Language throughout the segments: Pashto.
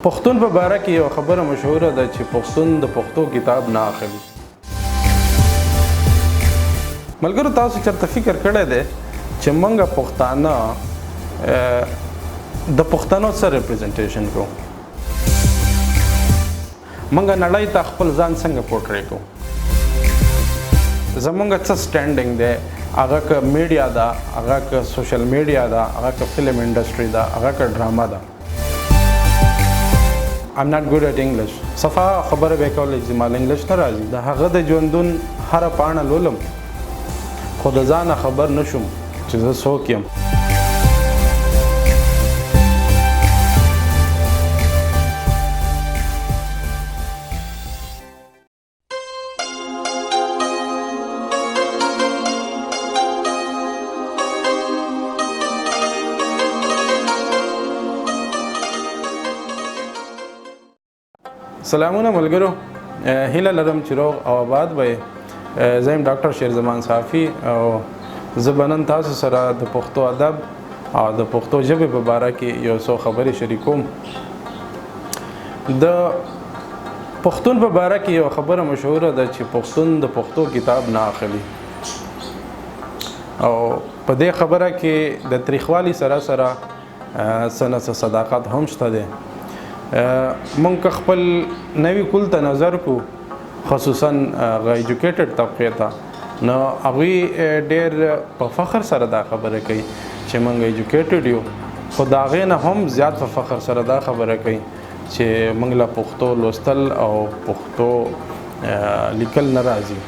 پښتون په باره کې یو خبره مشهوره ده چې پښتون د پښتو کتاب نه اخلي. ملګرو تاسو چېرته فکر کړی دی چې موږ پښتانه د پښتنو څه ریپرزنټیشن کوو؟ موږ نړۍ ته خپل ځان څنګه پورټری کوو؟ زموږ څه سټینډینګ دی؟ هغه که میډیا ده، هغه که سوشل میډیا ده، هغه که فلم انډسټري ده، هغه که ډرامه ده. I'm not good at English. صفا خبره به کولای چې مال انګلیش نه راځي. د هغه د ژوندون هر پاڼه لولم خو د ځانه خبر نشم چې زه څوک یم. سلامونه ملګرو، هیله لرم چې روغ او آباد به. زه یم ډاکټر شیرزمان صافي او زه به نن تاسو سره د پښتو ادب او د پښتو ژبې په باره کې یو څو خبرې شریکوم. د پښتون په باره کې یو خبره مشهوره ده چې پښتون د پښتو کتاب نه اخلي، او په دې خبره کې د تریخوالي سره سره څه نه څه صداقت هم شته دی. مونږ که خپل نوي کول ته نظر کو، خصوصا ایجوکیټډ طبقې ته، نو هغوی ډېر په فخر سره دا خبره کوي چې مونږ ایجوکیټډ یو، خو د هغې نه هم زیات په فخر سره دا خبره کوي چې مونږ له پښتو لوستل او پښتو لیکل نه راځي.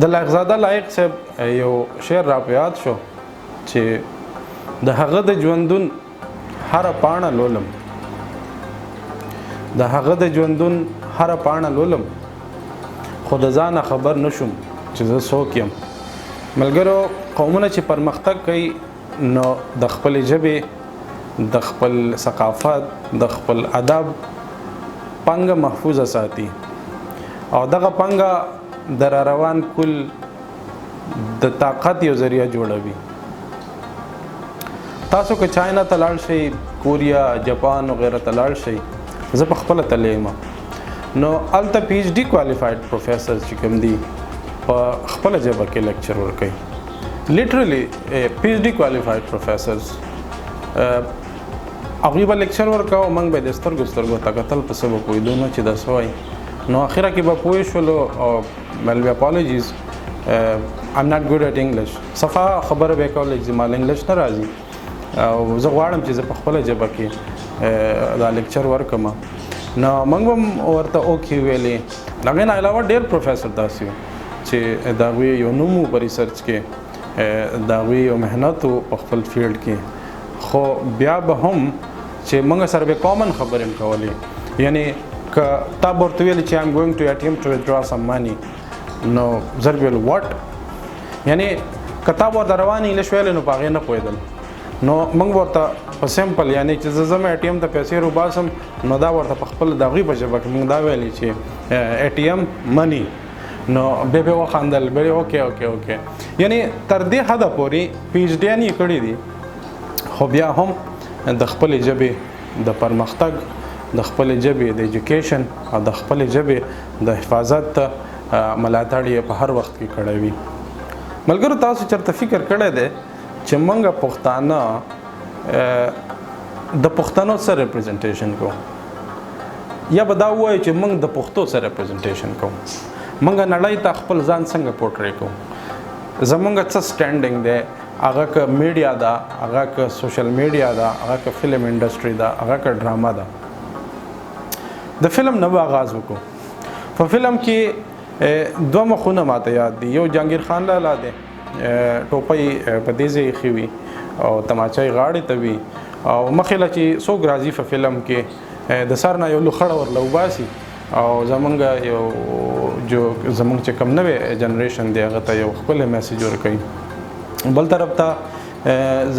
د لایقزاده لایق صاحب یو شعر را په یاد شو چې د هغه د ژوندون هر پاڼه لولم، د هغه د ژوندون هر پاڼه لولم خو د ځانه خبر نشم چې زه څوک یم. ملګرو، قومونه چې پرمختګ کوي نو د خپلې ژبې، د خپل ثقافت، د خپل ادب پانګه محفوظه ساتي، او دغه پانګه د راروان کل د طاقت یو ذریعه جوړوي. تاسو که چاینا ته لاړ شئ، کوریا، جاپان وغیره ته لاړ شئ، زه په خپله تللی یم، نو هلته پی ایچ ډي کوالیفاید پروفیسرز چې کوم دي په خپله ژبه کې لیکچر ورکوي. لیټرلی پی ایچ ډي کوالیفاید پروفیسرز هغوی به لیکچر ورکوه او موږ به یې د سترګو ته کتل، په څه به پوهېدو نه چې دا څه وایي. نو اخره کې به پوه شولو او ویل بی اپالوجیز I'm not good at English. صفا خبره به کولای چې مال انګلیش نه راځي او زه غواړم چې زه په خپله ژبه کې دا لیکچر ورکړم. نو موږ هم ورته اوکې ویلې. د هغې نه علاوه ډېر پروفیسر داسې وو چې د هغوی یو نوم و په ریسرچ کې، د هغوی یو محنت و په خپل فیلډ کې، خو بیا به هم چې موږ سره به کامن خبرې هم کولې. یعنې که تا به ورته ویلې چې I'm going to attempt to withdraw some money، نو زه به ویل what، یعنې که تا به ورته روان انګلیش ویلی نو په هغې نه پوهېدل. نو موږ ورته په سمپل، یعنی چې زه ځم اے ټي ایم ته پیسې روباسم، نو دا ورته په خپل د هغوی په ژبه کې موږ دا ویلي چې اے ټي ایم منی، نو بیا به وخندل، بیا اوکې اوکې اوکې. یعنی تر دې حده پورې پی ایچ ډیان یې کړي دي، خو بیا هم د خپلې ژبې د پرمختګ، د خپلې ژبې د ایجوکیشن او د خپلې ژبې د حفاظت ملاتړ یې په هر وخت کې کړی وي. ملګرو، تاسو چېرته فکر کړی دی چې موږ پښتانه د پښتنو څه ریپرزنټیشن کوو؟ یا به دا ووایو چې موږ د پښتو څه ریپرزنټیشن کوو؟ موږ نړۍ ته خپل ځان څنګه پورټری کوو؟ زموږ څه سټینډینګ دی؟ هغه که میډیا ده، هغه که سوشل میډیا ده، هغه که فلم انډسټري ده، هغه که ډرامه ده. د فلم نه به آغاز وکړو. په فلم کې دوه مخونه ماته یاد دي. یو جهانګیر خان لالا دی، ټوپۍ په دې ځای ایښې وي او تماچۍ غاړې ته وي، او مخې له چې څوک راځي په فلم کې د سر نه یو لوخړه ورله وباسي، او زمونږ چې کوم نوی جنریشن دی هغه ته یو ښکلی میسیج ورکوي. بل طرف ته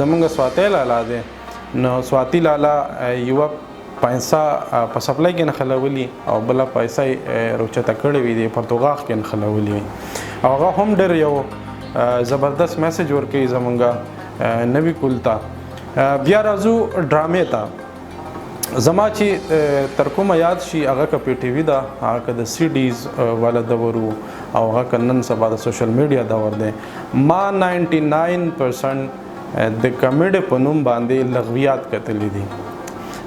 زمونږ سواتی لالا دی، نو سواتی لالا یوه پیسه په سپلای کې نښلولي او بله پیسه یې روچته کړې وي، د پرتوغاښ کې نښلولي وي، او هغه هم ډېر یو زبردست میسیج ورکوي زمونږ نوي کول ته. بیا راځو ډرامې ته. زما چې تر کومه یاد شي هغه که پی ټي وي ده هغه که د سی ډیز والا دور او هغه که نن سبا د سوشل میډیا دور دی ما 99% د کمیډي په نوم باندې لغویات کتلې دي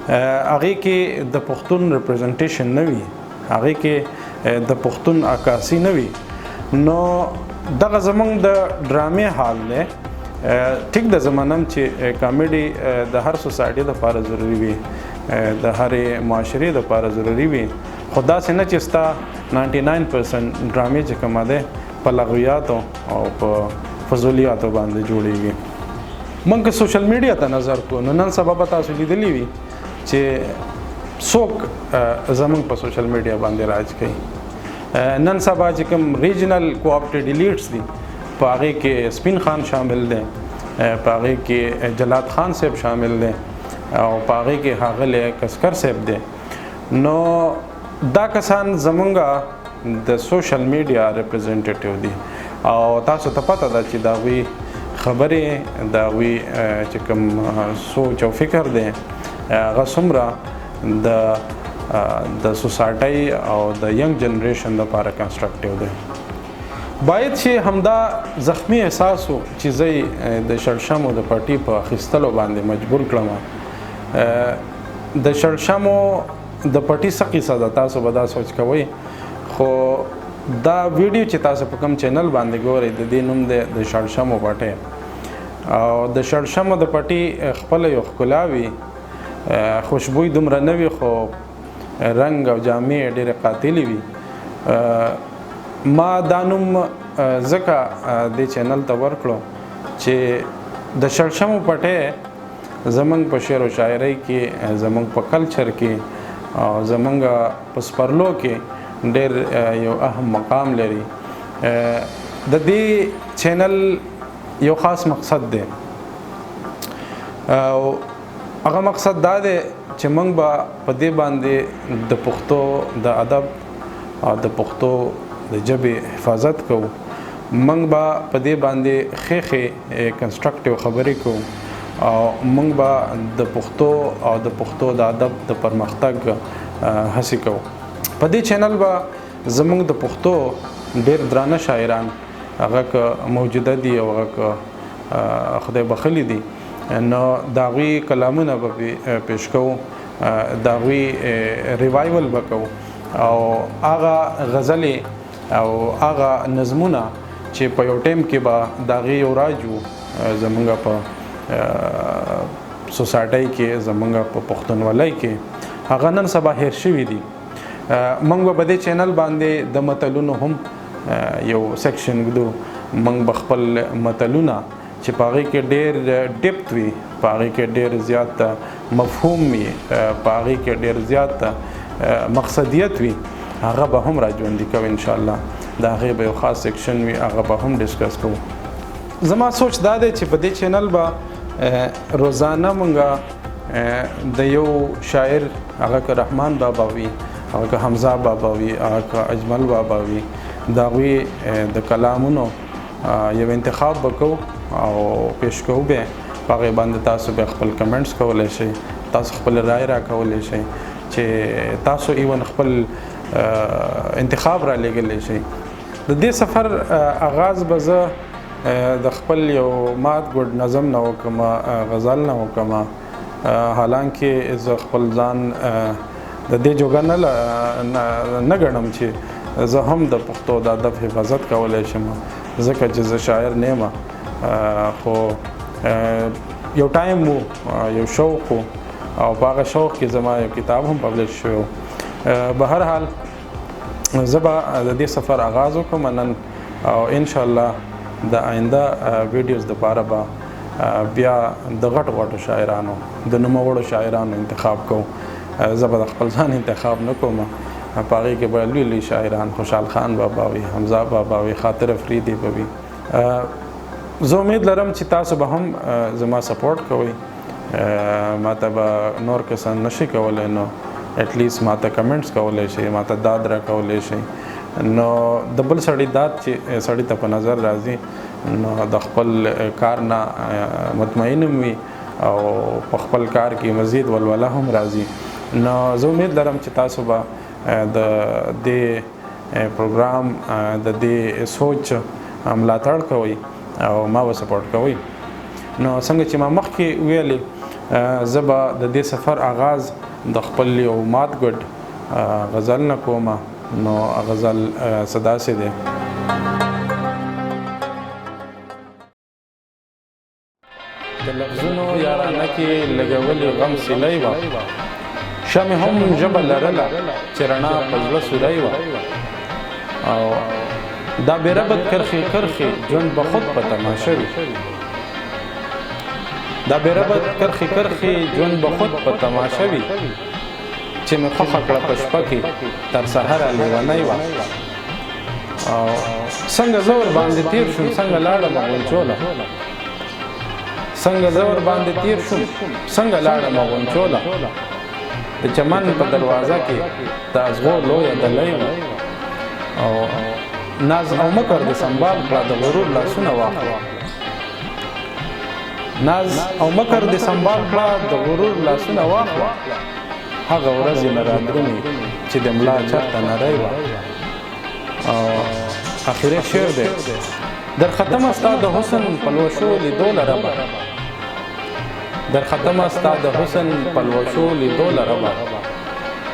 هغې کې د پښتون ریپرزنټیشن نه وي هغې کې د پښتون عکاسي نه وي نو دغه زمونږ د ډرامې حال دی ټیک د زمانم چې کامیډي د هر سوسایټي لپاره ضروری وي د هرې معاشرې لپاره ضروری وي خو داسې نه چې ستا 99% ډرامې چې کومه دی په لغویاتو او په فضولیاتو باندې جوړیږي موږ که سوشل میډیا ته نظر کوو نو نن سبا به تاسو لیدلی وي چې څوک زموږ په سوشل میډیا باندې راج کوي نن سبا چې کوم ریجنل کوآپټیډ ایلیټس دي په هغې کې سپین خان شامل دی په هغې کې جلات خان صاحب شامل دی او په هغې کې ښاغلی کسکر صاحب دی نو دا کسان زمونږ د سوشل میډیا ریپرزنټیټیو دي او تاسو ته پته ده چې د هغوی خبرې د هغوی چې کوم سوچ او فکر دی هغه څومره د سوسایټۍ او د ینګ جنریشن لپاره کنسټرکټیو دی باید چې همدا زخمی احساس و چې زه د شړشمو د پټي په اخیستلو باندې مجبور کړم د شړشمو د پټي څه قصه ده تاسو به دا سوچ کوئ خو دا ویډیو چې تاسو په کوم چینل باندې ګورئ د دې نوم دی د شړشمو پټی او د شړشمو د پټي خپله یو ښکلا وي خوشبوی دومره نه وي خو رنګ او جامې ډېرې قاتلې وي ما دا نوم ځکه دې چینل ته ورکړو چې د شړشمو پټی زمونږ په شعر و شاعرۍ کې زمونږ په کلچر کې او زمونږ په سپرلو کې ډېر یو اهم مقام لري د دې چینل یو خاص مقصد دی او هغه مقصد دا دی چې موږ به په دې باندې د پښتو د ادب او د پښتو د ژبې حفاظت کوو موږ به په دې باندې ښې کنسټرکټیو خبرې کوو او موږ به د پښتو او د پښتو د ادب د پرمختګ هڅې کوو په دې چینل به زموږ د پښتو ډېر درانه شاعران هغه که موجوده دي او هغه که خدای بخلي دي نو د هغوی کلامونه به پیش کوو د هغوی ریوایول به کوو او هغه غزلې او هغه نظمونه چې په یو ټیم کې به د هغې یو راج و زموږ په سوسایټۍ کې زموږ په پښتونولۍ کې هغه نن سبا هیر شوي دي موږ به په دې چینل باندې د متلونو هم یو سیکشن ږدو موږ به خپل متلونه چې په هغې کې ډېر ډیپت وي په هغې کې ډېر زیات مفهوم وي په هغې کې ډېر زیات مقصدیت وي هغه به هم راژوندي کوو انشاءالله د هغې به یو خاص سیکشن وي هغه به هم ډسکس کوو زما سوچ دا دی چې په دې چینل به روزانه مونږ د یو شاعر هغه که رحمان بابا وي هغه که حمزه بابا وي هغه که اجمل بابا وي د هغوی د کلامونو یو انتخاب به کوو او پیش کوو به په هغې باندې تاسو بیا خپل کمنټس کولی شئ تاسو خپل رای راکولی شئ چې تاسو ایون خپل انتخاب را لېږلی شئ د دې سفر آغاز به زه د خپل یو مات ګوډ نظم نه وکړم غزل نه وکړم حالانکه زه خپل ځان د دې جوګه نه ګڼم چې زه هم د پښتو د ادب حفاظت کولی شم ځکه چې زه شاعر نه یم خو یو ټایم و یو شوق و او په هغه شوق کې زما یو کتاب هم پبلش شوی و به هر حال زه به د دې سفر آغاز وکړم نن او انشاءالله د آینده ویډیوز دپاره به بیا د غټو شاعرانو د نوموړو شاعرانو انتخاب کوم زه به د خپل ځان انتخاب نه کوم په هغې کې به لوی شاعران خوشحال خان بابا وي حمزه بابا وي خاطر افریدي به وي زه امید لرم چې تاسو به هم زما سپورټ کوئ ما ته به نور کسان نشي کولی نو اټلیست ما ته کمنټس کولی شئ ما ته داد را کولی شئ نو د بل سړي داد چې سړي ته په نظر راځي نو د خپل کار نه مطمئن وي او په خپل کار کې مزید ولوله هم راځي نو زه امید لرم چې تاسو به د دې پروګرام د دې سوچ ملاتړ کوئ او ما به سپورټ کوئ. نو څنګه چې ما مخکې ویلې زه به د دې سفر آغاز د خپل یو مات ګډ غزل نه کوم. نو غزل صداسې دی: د لفظونو یارانه کې لګولې غم سیلی وه، شمې هم ژبه لرله چې رڼا په زړه سوری وه، او دا بېربط کرښې کرښې ژوند به خود په تماشه وي. دا بېربط کرښې کرښې ژوند به خود په تماشه وي، چې مې خوښه کړه په شپه کې تر سهره لیونۍ وه. او څنګه زه ورباندې تېر شوم، څنګه لاړم غونچوله، څنګه زه ورباندې تېر شوم، څنګه لاړم غونچوله. د چمن په دروازه کې د ازغو لویه دلۍ وه، او ناز او مکر دې سنبال کړه د غرور لاسونه واخله. ناز او مکر دې سنبال کړه د غرور لاسونه واخله، هغه ورځې نه رادرومي چې د ملا چرته نری وه. او اخري شعر دی: در ختمه ستا د حسن پلوشو لیدو لربه، در ختمه ستا د حسن پلوشو لیدو لربه،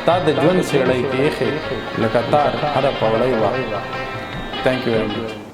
تا د ژوند څېړۍ کې ایښې لکه تار هره پوړۍ وه. Thank you very much.